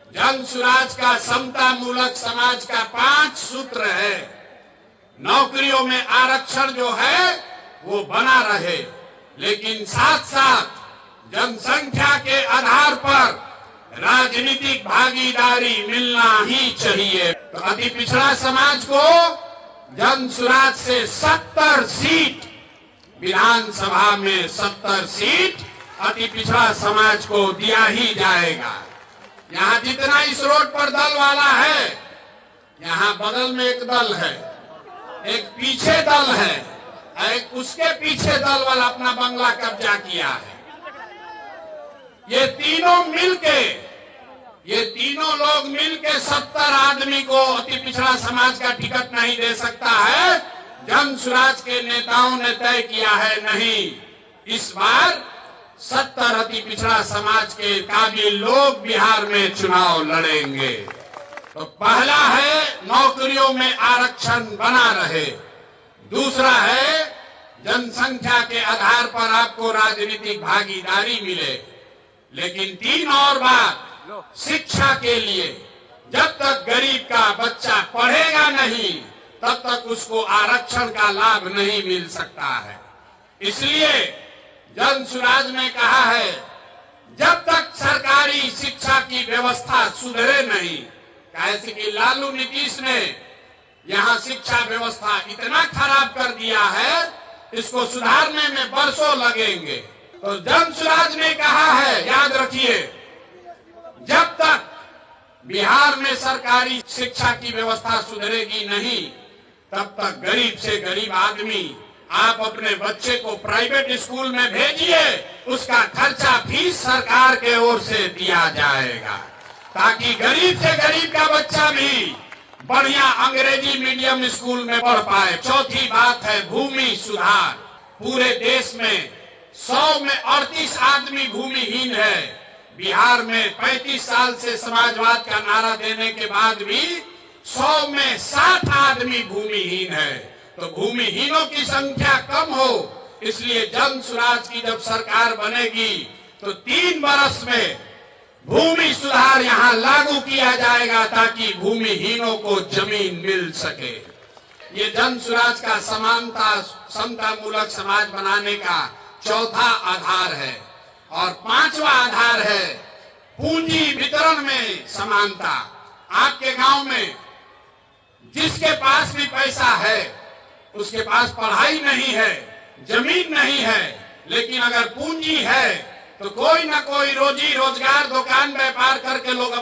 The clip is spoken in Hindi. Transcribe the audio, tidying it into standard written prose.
जन सुराज का समता मूलक समाज का 5 सूत्र है। नौकरियों में आरक्षण जो है वो बना रहे, लेकिन साथ साथ जनसंख्या के आधार पर राजनीतिक भागीदारी मिलना ही चाहिए। तो अति पिछड़ा समाज को जन सुराज से 70 सीट, विधानसभा में 70 सीट अति पिछड़ा समाज को दिया ही जाएगा। यहाँ जितना इस रोड पर दल वाला है, यहाँ बगल में एक दल है, एक पीछे दल है, एक उसके पीछे दल वाला अपना बंगला कब्जा किया है। ये तीनों लोग मिलके 70 आदमी को अति पिछड़ा समाज का टिकट नहीं दे सकता है। जन सुराज के नेताओं ने तय किया है, नहीं, इस बार 70 अति पिछड़ा समाज के काबिल लोग बिहार में चुनाव लड़ेंगे। तो पहला है नौकरियों में आरक्षण बना रहे, दूसरा है जनसंख्या के आधार पर आपको राजनीतिक भागीदारी मिले, लेकिन 3 और बात, शिक्षा के लिए जब तक गरीब का बच्चा पढ़ेगा नहीं तब तक उसको आरक्षण का लाभ नहीं मिल सकता है। इसलिए जन सुराज ने कहा है, जब तक सरकारी शिक्षा की व्यवस्था सुधरे नहीं, कैसे कि लालू नीतीश ने यहाँ शिक्षा व्यवस्था इतना खराब कर दिया है, इसको सुधारने में बरसों लगेंगे। तो जन सुराज ने कहा है, याद रखिए, जब तक बिहार में सरकारी शिक्षा की व्यवस्था सुधरेगी नहीं, तब तक गरीब से गरीब आदमी आप अपने बच्चे को प्राइवेट स्कूल में भेजिए, उसका खर्चा फीस सरकार के ओर से दिया जाएगा, ताकि गरीब से गरीब का बच्चा भी बढ़िया अंग्रेजी मीडियम स्कूल में पढ़ पाए। चौथी बात है भूमि सुधार। पूरे देश में 100 में 38 आदमी भूमिहीन है। बिहार में 35 साल से समाजवाद का नारा देने के बाद भी 100 में 60 आदमी भूमिहीन है। तो भूमिहीनों की संख्या कम हो, इसलिए जन सुराज की जब सरकार बनेगी तो 3 वर्ष में भूमि सुधार यहाँ लागू किया जाएगा, ताकि भूमिहीनों को जमीन मिल सके। ये जन सुराज का समता मूलक समाज बनाने का चौथा आधार है। और 5वां आधार है पूंजी वितरण में समानता। आपके गांव में जिसके पास भी पैसा है, उसके पास पढ़ाई नहीं है, जमीन नहीं है, लेकिन अगर पूंजी है तो कोई ना कोई रोजी रोजगार, दुकान व्यापार करके लोग